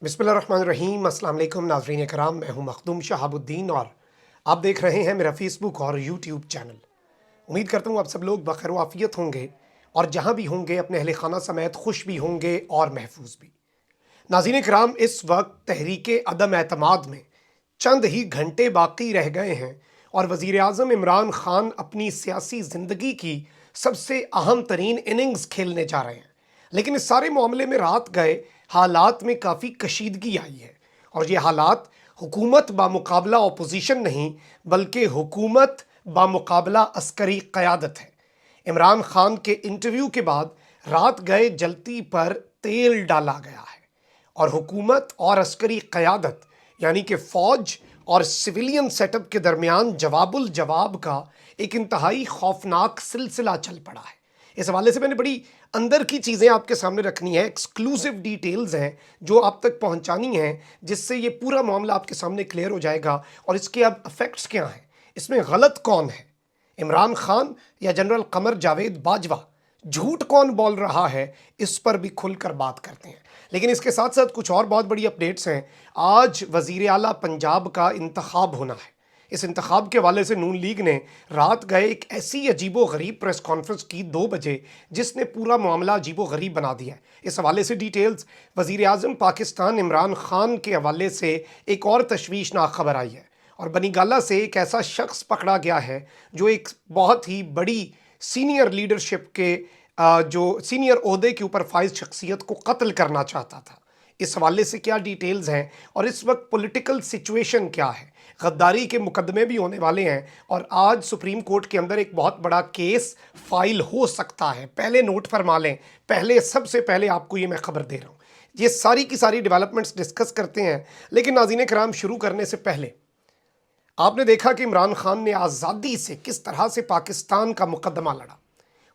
बिस्मिल्लाहिर्रहमानिर्रहीम। अस्सलाम वालेकुम नाज़रीन कराम, मैं हूं मखदूम शहाबुद्दीन और आप देख रहे हैं मेरा फेसबुक और यूट्यूब चैनल। उम्मीद करता हूं आप सब लोग बखैर आफियत होंगे और जहां भी होंगे अपने अहले खाना समेत खुश भी होंगे और महफूज भी। नाज़रीन कराम, इस वक्त तहरीक अदम एतमाद में चंद ही घंटे बाकी रह गए हैं और वज़ीर आज़म इमरान खान अपनी सियासी ज़िंदगी की सबसे अहम तरीन इनिंग्स खेलने जा रहे हैं। लेकिन इस सारे मामले में रात गए हालात में काफ़ी कशीदगी आई है और ये हालात हुकूमत बामुकाबला अपोजिशन नहीं बल्कि हुकूमत बामुकाबला अस्करी क़यादत है। इमरान खान के इंटरव्यू के बाद रात गए जलती पर तेल डाला गया है और हुकूमत और अस्करी क़यादत यानी कि फ़ौज और सिविलियन सेटअप के दरमियान जवाबुल जवाब का एक इंतहाई खौफनाक सिलसिला चल पड़ा है। इस हवाले से मैंने बड़ी अंदर की चीज़ें आपके सामने रखनी है, एक्सक्लूसिव डिटेल्स हैं जो आप तक पहुंचानी हैं, जिससे ये पूरा मामला आपके सामने क्लियर हो जाएगा और इसके अब इफेक्ट्स क्या हैं, इसमें गलत कौन है, इमरान खान या जनरल कमर जावेद बाजवा, झूठ कौन बोल रहा है, इस पर भी खुलकर बात करते हैं। लेकिन इसके साथ साथ कुछ और बहुत बड़ी अपडेट्स हैं। आज वज़ीर आला पंजाब का इंतखाब होना है। इस इंतखाब के हवाले से नून लीग ने रात गए एक ऐसी अजीबो गरीब प्रेस कॉन्फ्रेंस की 2 बजे जिसने पूरा मामला अजीबो गरीब बना दिया है। इस हवाले से डिटेल्स वज़ीर आज़म पाकिस्तान इमरान खान के हवाले से एक और तशवीशनाक खबर आई है और बनीगाला से एक ऐसा शख्स पकड़ा गया है जो एक बहुत ही बड़ी सीनियर लीडरशिप के जो सीनियर ओहदे के ऊपर फाइज शख्सियत को कत्ल करना चाहता था। इस हवाले से क्या डिटेल्स हैं और इस वक्त पॉलिटिकल सिचुएशन क्या है। गद्दारी के मुकदमे भी होने वाले हैं और आज सुप्रीम कोर्ट के अंदर एक बहुत बड़ा केस फाइल हो सकता है। पहले नोट फरमा लें, पहले सबसे पहले आपको ये मैं खबर दे रहा हूँ। ये सारी की सारी डेवलपमेंट्स डिस्कस करते हैं, लेकिन नाज़रीन कराम शुरू करने से पहले आपने देखा कि इमरान खान ने आज़ादी से किस तरह से पाकिस्तान का मुकदमा लड़ा,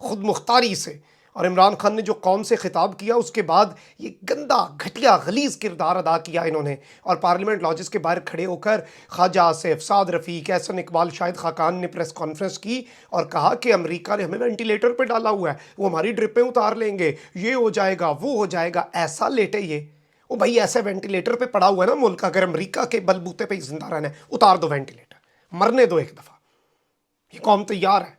खुद मुख्तारी से। और इमरान खान ने जो कौम से खिताब किया उसके बाद ये गंदा घटिया गलीज़ किरदार अदा किया इन्होंने और पार्लियामेंट लॉजिस के बाहर खड़े होकर ख्वाजा आसिफ, साद रफ़ीक, एहसन इकबाल, शाहिद खाकान ने प्रेस कॉन्फ्रेंस की और कहा कि अमेरिका ने हमें वेंटिलेटर पर डाला हुआ है, वो हमारी ड्रिपें उतार लेंगे, ये हो जाएगा वो हो जाएगा। ऐसा लेटे ये ओ भाई, ऐसे वेंटिलेटर पे पड़ा हुआ है ना मुल्क, अगर अमेरिका के बलबूते पे जिंदा रहना है उतार दो वेंटिलेटर, मरने दो एक दफ़ा। ये कौम तैयार है,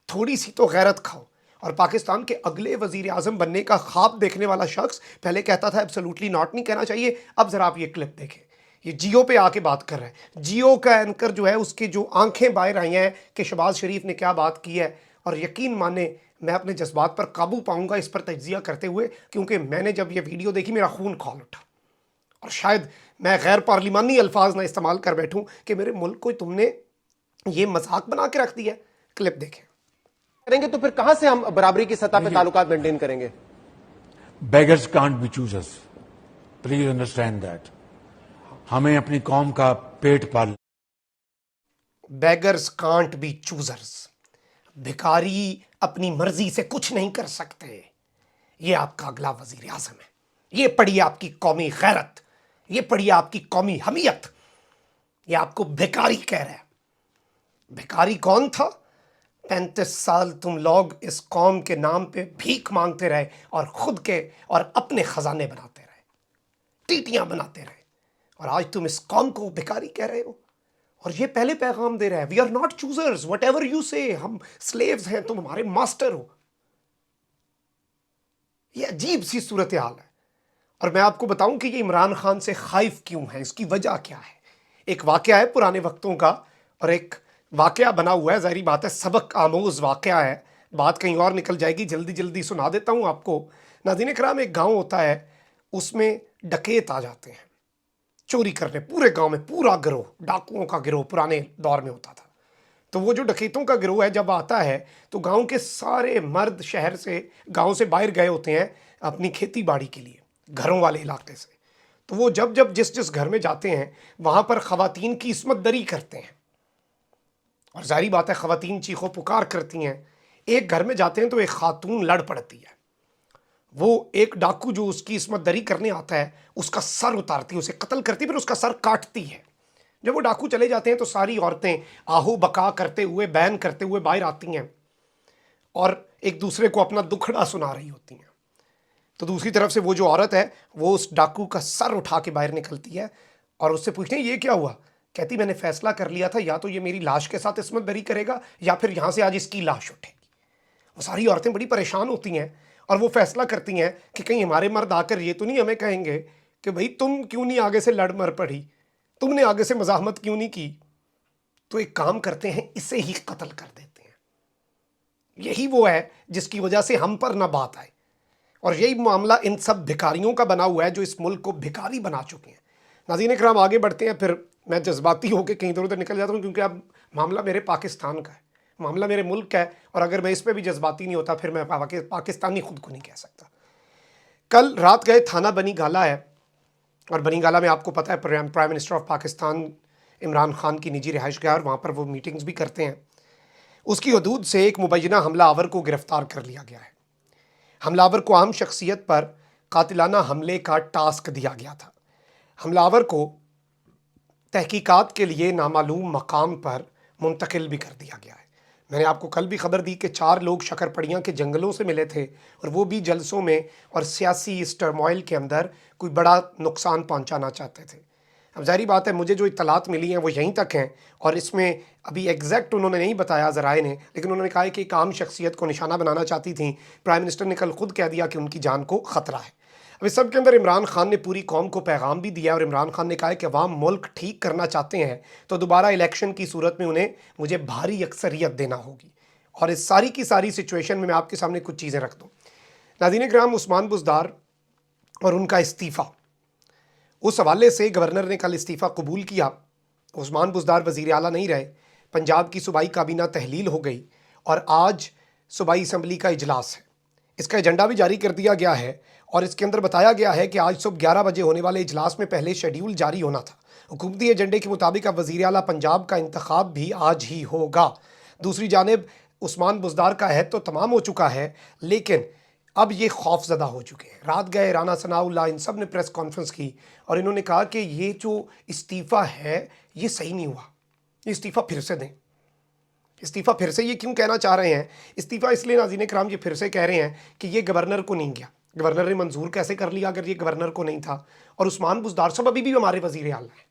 थोड़ी सी तो गैरत खाओ। और पाकिस्तान के अगले वजीर आजम बनने का ख्वाब देखने वाला शख्स पहले कहता था एब्सोल्युटली नॉट नहीं कहना चाहिए, अब ज़रा आप ये क्लिप देखें। ये जियो पे आके बात कर रहा है। जियो का एंकर जो है उसकी जो आंखें बाहर आई हैं कि शहबाज शरीफ ने क्या बात की है, और यकीन माने मैं अपने जज्बात पर काबू पाऊंगा इस पर तजिया करते हुए, क्योंकि मैंने जब ये वीडियो देखी मेरा खून खौल उठा और शायद मैं गैर पार्लिमानी अल्फाज ना इस्तेमाल कर बैठूं कि मेरे मुल्क को तुमने ये मजाक बना के रख दिया है। क्लिप देखें। करेंगे तो फिर कहां से हम बराबरी की सतह पे ताल्लुकात मेंटेन करेंगे? Beggars can't be choosers, please understand that. हमें अपनी कौम का पेट पाल। बेगर्स कांट बी चूजर्स, भिखारी अपनी मर्जी से कुछ नहीं कर सकते। ये आपका अगला वजीर आजम है। ये पढ़िए आपकी कौमी गैरत, ये पढ़िए आपकी कौमी हमियत। ये आपको भिखारी कह रहा है। भिखारी कौन था? 35 साल तुम लोग इस कौम के नाम पे भीख मांगते रहे और खुद के और अपने खजाने बनाते रहे, टीटियां बनाते रहे, और आज तुम इस कौम को भिखारी कह रहे हो। और ये पहले पैगाम दे रहा है, we are not choosers, whatever you say, हम स्लेव्स हैं, तुम हमारे मास्टर हो। ये अजीब सी सूरत हाल है। और मैं आपको बताऊं कि ये इमरान खान से खाइफ क्यों है, इसकी वजह क्या है। एक वाकया है पुराने वक्तों का और एक वाकया बना हुआ है, ज़ाहिर बात है सबक आमोज वाकया है, बात कहीं और निकल जाएगी, जल्दी जल्दी सुना देता हूँ आपको। नाज़रीन कराम, एक गांव होता है, उसमें डकैत आ जाते हैं चोरी करने, पूरे गांव में पूरा गिरोह, डाकुओं का गिरोह पुराने दौर में होता था। तो वो जो डकैतों का गिरोह है जब आता है तो गांव के सारे मर्द शहर से, गांव से बाहर गए होते हैं अपनी खेती बाड़ी के लिए, घरों वाले इलाके से। तो वो जब जब जिस जिस घर में जाते हैं वहां पर खवातीन की इस्मत दरी करते हैं और जारी बात है खवातीन चीखों पुकार करती हैं। एक घर में जाते हैं तो एक खातून लड़ पड़ती है, वो एक डाकू जो उसकी इस्मत दरी करने आता है उसका सर उतारती है, उसे कत्ल करती है, फिर उसका सर काटती है। जब वो डाकू चले जाते हैं तो सारी औरतें आहू बका करते हुए, बैन करते हुए बाहर आती हैं और एक दूसरे को अपना दुखड़ा सुना रही होती हैं। तो दूसरी तरफ से वो जो औरत है वो उस डाकू का सर उठा के बाहर निकलती है और उससे पूछते हैं ये क्या हुआ। कहती मैंने फैसला कर लिया था, या तो ये मेरी लाश के साथ इसमत बरी करेगा या फिर यहाँ से आज इसकी लाश उठेगी। वो सारी औरतें बड़ी परेशान होती हैं और वो फैसला करती हैं कि कहीं हमारे मर्द आकर ये तो नहीं हमें कहेंगे कि भाई तुम क्यों नहीं आगे से लड़ मर पड़ी, तुमने आगे से मज़ाहमत क्यों नहीं की। तो एक काम करते हैं, इसे ही कत्ल कर देते हैं। यही वो है जिसकी वजह से हम पर ना बात आए, और यही मामला इन सब भिखारियों का बना हुआ है जो इस मुल्क को भिखारी बना चुके हैं। नाज़रीन इकराम, आगे बढ़ते हैं। फिर मैं जज्बाती होकर कहीं इधर उधर निकल जाता हूँ, क्योंकि अब मामला मेरे पाकिस्तान का है, मामला मेरे मुल्क का है, और अगर मैं इस पर भी जज्बाती नहीं होता फिर मैं पाकिस्तानी खुद को नहीं कह सकता। कल रात गए थाना बनी गाला है, और बनी गाला में आपको पता है prime minister of Pakistan Imran Khan की निजी रिहाइशगाह, और वहाँ पर वो मीटिंग्स भी करते हैं। उसकी हदूद से एक मुबैना हमलावर को गिरफ्तार कर लिया गया है। हमलावर को आम शख्सियत पर कातिलाना हमले का टास्क दिया गया था। हमलावर को तहकीकात के लिए नामालूम मकाम पर मुंतकिल भी कर दिया गया है। मैंने आपको कल भी खबर दी कि 4 लोग शकरपड़ियाँ के जंगलों से मिले थे, और वो भी जलसों में और सियासी इस टर्मोइल के अंदर कोई बड़ा नुकसान पहुँचाना चाहते थे। अब जाहिर बात है, मुझे जो इत्तलात मिली हैं वो यहीं तक हैं, और इसमें अभी एग्जैक्ट उन्होंने नहीं बताया ज़राए ने, लेकिन उन्होंने कहा है कि एक आम शख्सियत को निशाना बनाना चाहती थी। प्राइम मिनिस्टर ने कल खुद कह दिया कि उनकी जान को ख़तरा है। अब इस सब के अंदर इमरान खान ने पूरी कौम को पैगाम भी दिया, और इमरान खान ने कहा है कि अवाम मुल्क ठीक करना चाहते हैं तो दोबारा इलेक्शन की सूरत में उन्हें मुझे भारी अक्सरियत देना होगी। और इस सारी की सारी सिचुएशन में मैं आपके सामने कुछ चीज़ें रख दूँ। नाज़रीन इकराम, उस्मान बुज़दार और उनका इस्तीफ़ा, उस हवाले से गवर्नर ने कल इस्तीफ़ा कबूल किया। उस्मान बुज़दार वज़ीर आला नहीं रहे। पंजाब की सूबाई काबीना तहलील हो गई, और आज सूबाई असम्बली का इजलास है। इसका एजेंडा भी जारी कर दिया गया है, और इसके अंदर बताया गया है कि आज सुबह 11 बजे होने वाले इजलास में पहले शेड्यूल जारी होना था। हुकूमती एजेंडे के मुताबिक अब वज़ीर आला पंजाब का इंतखाब भी आज ही होगा। दूसरी जानिब उस्मान बुज़दार का अहद तो तमाम हो चुका है, लेकिन अब ये खौफजदा हो चुके हैं। रात गए राना सनाउल्लाह इन सब ने प्रेस कॉन्फ्रेंस की, और इन्होंने कहा कि ये जो इस्तीफ़ा है ये सही नहीं हुआ, ये इस्तीफ़ा फिर से दें। इस्तीफ़ा फिर से ये क्यों कहना चाह रहे हैं? इस्तीफ़ा इसलिए नाज़रीन कराम ये फिर से कह रहे हैं कि ये गवर्नर को नहीं गया। गवर्नर ने मंजूर कैसे कर लिया अगर ये गवर्नर को नहीं था? और उस्मान बुज़दार साहब अभी भी हमारे वज़ीर आला हैं,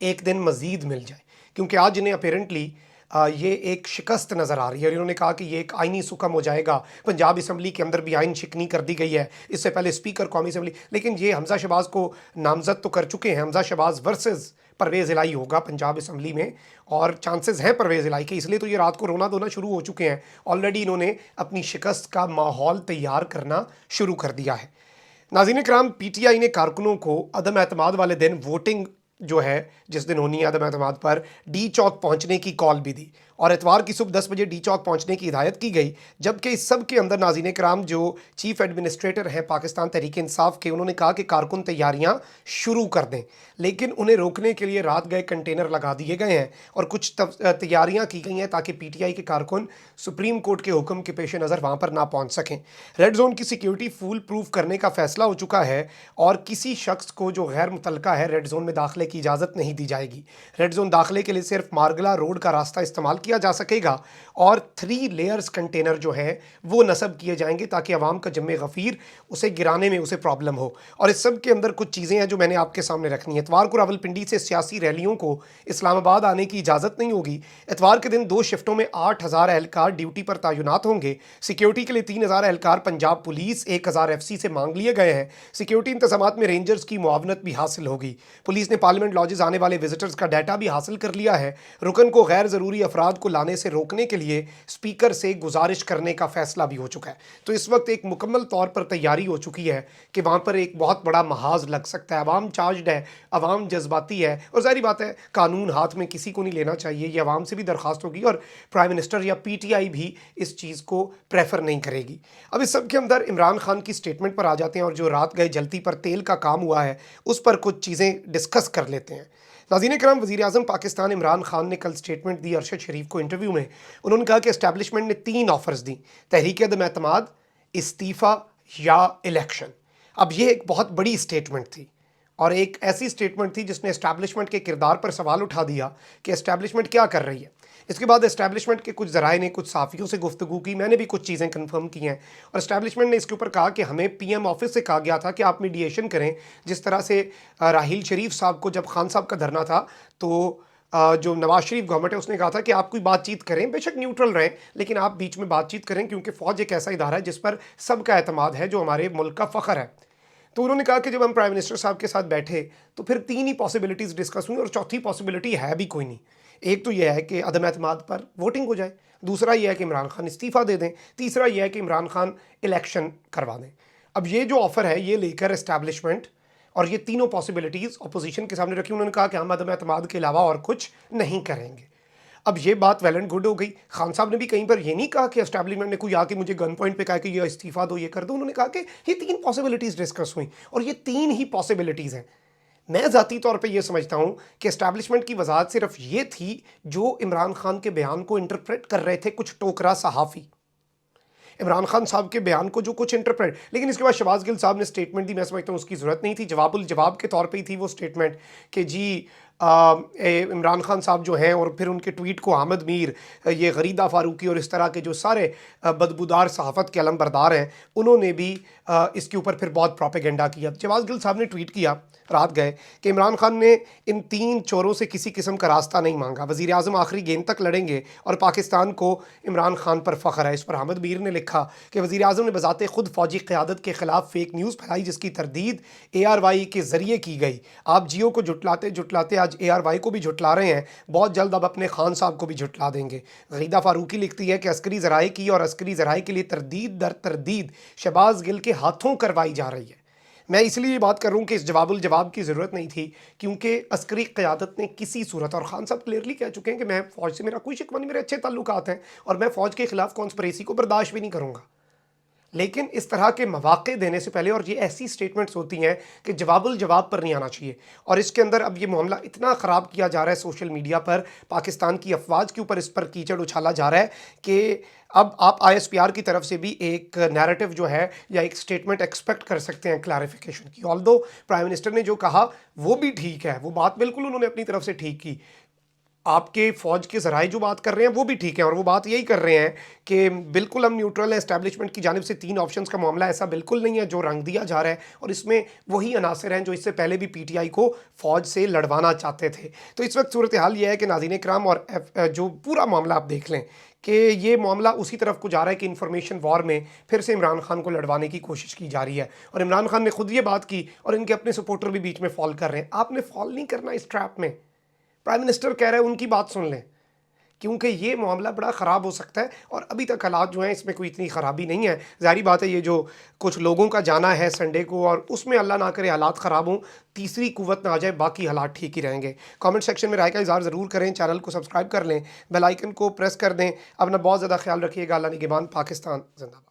एक दिन मज़ीद मिल जाए, क्योंकि आज इन्हें अपेरेंटली ये एक शिकस्त नज़र आ रही है। और इन्होंने कहा कि ये एक आइनी सुकम हो जाएगा। पंजाब असम्बली के अंदर भी आइन शिकनी कर दी गई है, इससे पहले स्पीकर कौमी असम्बली, लेकिन ये हमज़ा शहबाज को नामज़द तो कर चुके हैं। हमज़ा शहबाज वर्सेस परवेज़ इलाही होगा पंजाब असम्बली में, और चांसेस हैं परवेज़ इलाही के, इसलिए तो ये रात को रोना धोना शुरू हो चुके हैं। ऑलरेडी इन्होंने अपनी शिकस्त का माहौल तैयार करना शुरू कर दिया है। नाज़रीन कराम, PTI ने कारकुनों को अदम एतमाद वाले दिन वोटिंग जो है जिस दिन होनी है अदम एतमाद पर, डी चौक पहुंचने की कॉल भी दी, और एतवार की सुबह 10 बजे डी चौक पहुंचने की हिदायत की गई। जबकि इस सब के अंदर नाज़रीन कराम जो चीफ एडमिनिस्ट्रेटर हैं पाकिस्तान तहरीक इंसाफ के, उन्होंने कहा कि कारकुन तैयारियां शुरू कर दें, लेकिन उन्हें रोकने के लिए रात गए कंटेनर लगा दिए गए हैं, और कुछ तैयारियां की गई हैं ताकि PTI के कारकुन सुप्रीम कोर्ट के हुक्म के पेश नज़र वहाँ पर ना पहुँच सकें। रेड जोन की सिक्योरिटी फुल प्रूफ करने का फैसला हो चुका है, और किसी शख्स को जो गैर मुतलका है रेड जोन में दाखिले की इजाज़त नहीं दी जाएगी। रेड जोन दाखिले के लिए सिर्फ मारगला रोड का रास्ता इस्तेमाल किया जा सकेगा, और 3 लेयर्स कंटेनर जो हैं वो नस्ब किए जाएंगे ताकि अवाम का जम्मे गफ़ीर उसे गिराने में उसे प्रॉब्लम हो। और इस सब के अंदर कुछ चीज़ें हैं जो मैंने आपके सामने रखनी है। इतवार को रावलपिंडी से सियासी रैलियों को इस्लामाबाद आने की इजाज़त नहीं होगी। इतवार के दिन 2 शिफ्टों में 8000 एहलकार ड्यूटी पर तैनात होंगे। सिक्योरिटी के लिए 3000 एहलकार पंजाब पुलिस 1000 FC से मांग लिए गए हैं। सिक्योरिटी इंतजामात में रेंजर्स की मुआवनत भी हासिल होगी। पुलिस ने पार्लियामेंट लॉजेस आने वाले विजिटर्स का डाटा भी हासिल कर लिया है। रुकन को गैर ज़रूरी अफराद को लाने से रोकने के लिए स्पीकर से गुजारिश करने का फैसला भी हो चुका है। तो इस वक्त एक मुकम्मल तौर पर तैयारी हो चुकी है कि वहाँ पर एक बहुत बड़ा महाज लग सकता है। अवाम चार्ज्ड है, अवाम जज्बाती है, और जाहिर बात है कानून हाथ में किसी को नहीं लेना चाहिए। ये अवाम से भी दरख्वास्त होगी, और प्राइम मिनिस्टर या PTI भी इस चीज़ को प्रेफर नहीं करेगी। अब इस सब के अंदर इमरान खान की स्टेटमेंट पर आ जाते हैं, और जो रात गए जलती पर तेल का काम हुआ है उस पर कुछ चीज़ें डिस्कस कर लेते हैं। नाज़रीन कराम, वज़ीर आज़म पाकिस्तान इमरान खान ने कल स्टेटमेंट दी अरशद शरीफ को इंटरव्यू में। उन्होंने कहा कि एस्टैब्लिशमेंट ने 3 ऑफर्स दी, तहरीक अदम एतमाद, इस्तीफ़ा या इलेक्शन। अब ये एक बहुत बड़ी स्टेटमेंट थी, और एक ऐसी स्टेटमेंट थी जिसने एस्टैब्लिशमेंट के किरदार पर सवाल उठा दिया कि एस्टैब्लिशमेंट क्या कर रही है। इसके बाद एस्टैब्लिशमेंट के कुछ ज़राए ने कुछ साफ़ियों से गुफ्तगू की, मैंने भी कुछ चीज़ें कंफर्म की हैं और एस्टैब्लिशमेंट ने इसके ऊपर कहा कि हमें पीएम ऑफिस से कहा गया था कि आप मीडिएशन करें। जिस तरह से राहील शरीफ साहब को जब खान साहब का धरना था तो जो नवाज शरीफ गवर्नमेंट है उसने कहा था कि आप कोई बातचीत करें, बेशक न्यूट्रल रहें लेकिन आप बीच में बातचीत करें क्योंकि फ़ौज एक ऐसा इदारा है जिस पर सबका एतमाद है, जो हमारे मुल्क का फ़ख्र है। तो उन्होंने कहा कि जब हम प्राइम मिनिस्टर साहब के साथ बैठे तो फिर 3 ही पॉसिबिलिटीज़ डिस्कस हुई और चौथी पॉसिबिलिटी है भी कोई नहीं। एक तो यह है कि अदम एतमाद पर वोटिंग हो जाए, दूसरा यह है कि इमरान खान इस्तीफ़ा दे दें, तीसरा यह है कि इमरान खान इलेक्शन करवा दें। अब ये जो ऑफ़र है ये लेकर एस्टैब्लिशमेंट और ये तीनों पॉसिबिलिटीज़ अपोजिशन के सामने रखी। उन्होंने कहा कि हम अदम एतमाद के अलावा और कुछ नहीं करेंगे। अब ये बात वेल एंड गुड हो गई। खान साहब ने भी कहीं पर ये नहीं कहा कि एस्टैब्लिशमेंट ने कोई आके मुझे गन पॉइंट पे कहा कि ये इस्तीफा दो, ये कर दो। उन्होंने कहा कि ये 3 पॉसिबिलिटीज़ डिस्कस हुई और ये 3 ही पॉसिबिलिटीज़ हैं। मैं ज़ाती तौर पे ये समझता हूँ कि एस्टैब्लिशमेंट की वजाहत सिर्फ ये थी जो इमरान खान के बयान को इंटरप्रेट कर रहे थे कुछ टोकरा सहाफ़ी, इमरान खान साहब के बयान को जो कुछ इंटरप्रेट। लेकिन इसके बाद शहबाज गिल साहब ने स्टेटमेंट दी, मैं समझता हूँ उसकी ज़रूरत नहीं थी, जवाबुल जवाब के तौर पे ही थी वो स्टेटमेंट कि जी इमरान खान साहब जो हैं, और फिर उनके ट्वीट को अहमद मीर, ये गरीदा फारूकी और इस तरह के जो सारे बदबूदार सहाफ़त के अलमबरदार हैं उन्होंने भी इसके ऊपर फिर बहुत प्रोपेगेंडा किया। शहबाज गिल साहब ने ट्वीट किया रात गए कि इमरान खान ने इन 3 चोरों से किसी किस्म का रास्ता नहीं मांगा, वज़ीर आज़म आखिरी गेंद तक लड़ेंगे और पाकिस्तान को इमरान खान पर फ़ख्र है। इस पर अहमद मीर ने लिखा कि वज़ीर आज़म ने बज़ाते खुद फ़ौजी क़यादत के ख़िलाफ़ फ़ेक न्यूज़ फैलाई जिसकी तरदीद ARY के ज़रिए की गई। आप जियो को जुटलाते जुटलाते आज ARY को भी जुटला रहे हैं, बहुत जल्द अब अपने खान साहब को भी जुटला देंगे। गरीदा फारूकी लिखती है कि अस्करी ज़राए की और अस्करी ज़राए के लिए तरदीद दर तरदीद शहबाज गिल के हाथों करवाई जा रही है। मैं इसलिए बात कर रहा हूँ कि इस जवाबुल जवाब की ज़रूरत नहीं थी क्योंकि अस्करी क़यादत ने किसी सूरत, और खान साहब क्लियरली कह चुके हैं कि मैं फ़ौज से मेरा कोई शिकवा नहीं, मेरे अच्छे ताल्लुकात हैं और मैं फ़ौज के ख़िलाफ़ कॉन्स्पिरेसी को बर्दाश्त भी नहीं करूँगा। लेकिन इस तरह के मौक़े देने से पहले, और ये ऐसी स्टेटमेंट्स होती हैं कि जवाबुल जवाब पर नहीं आना चाहिए। और इसके अंदर अब ये मामला इतना ख़राब किया जा रहा है सोशल मीडिया पर, पाकिस्तान की अफवाज के ऊपर इस पर कीचड़ उछाला जा रहा है कि अब आप ISPR की तरफ से भी एक नैरेटिव जो है या एक स्टेटमेंट एक्सपेक्ट कर सकते हैं क्लैरिफिकेशन की। ऑल्दो प्राइम मिनिस्टर ने जो कहा वो भी ठीक है, वो बात बिल्कुल उन्होंने अपनी तरफ से ठीक की। आपके फ़ौज के ज़राए जो बात कर रहे हैं वो भी ठीक है, और वो बात यही कर रहे हैं कि बिल्कुल हम न्यूट्रल है। एस्टैब्लिशमेंट की जानिब से 3 ऑप्शंस का मामला ऐसा बिल्कुल नहीं है जो रंग दिया जा रहा है, और इसमें वही अनासर हैं जो इससे पहले भी PTI को फ़ौज से लड़वाना चाहते थे। तो इस वक्त सूरत हाल ये है कि नाज़रीन इकराम, और जो पूरा मामला आप देख लें कि ये मामला उसी तरफ को जा रहा है कि इंफॉर्मेशन वॉर में फिर से इमरान खान को लड़वाने की कोशिश की जा रही है। और इमरान खान ने खुद ये बात की और इनके अपने सपोर्टर भी बीच में फॉल कर रहे हैं। आपने फॉल नहीं करना इस ट्रैप में। प्राइम मिनिस्टर कह रहे हैं उनकी बात सुन लें, क्योंकि ये मामला बड़ा ख़राब हो सकता है। और अभी तक हालात जो हैं इसमें कोई इतनी ख़राबी नहीं है। ज़ाहिर बात है ये जो कुछ लोगों का जाना है संडे को, और उसमें अल्लाह ना करे हालात ख़राब हों, तीसरी कुव्वत ना आ जाए, बाकी हालात ठीक ही रहेंगे। कमेंट सेक्शन में राय का इज़हार ज़रूर करें, चैनल को सब्सक्राइब कर लें, बेल आइकन को प्रेस कर दें। अपना बहुत ज़्यादा ख्याल रखिएगा। अल्लाह निगहबान। पाकिस्तान जिंदाबाद।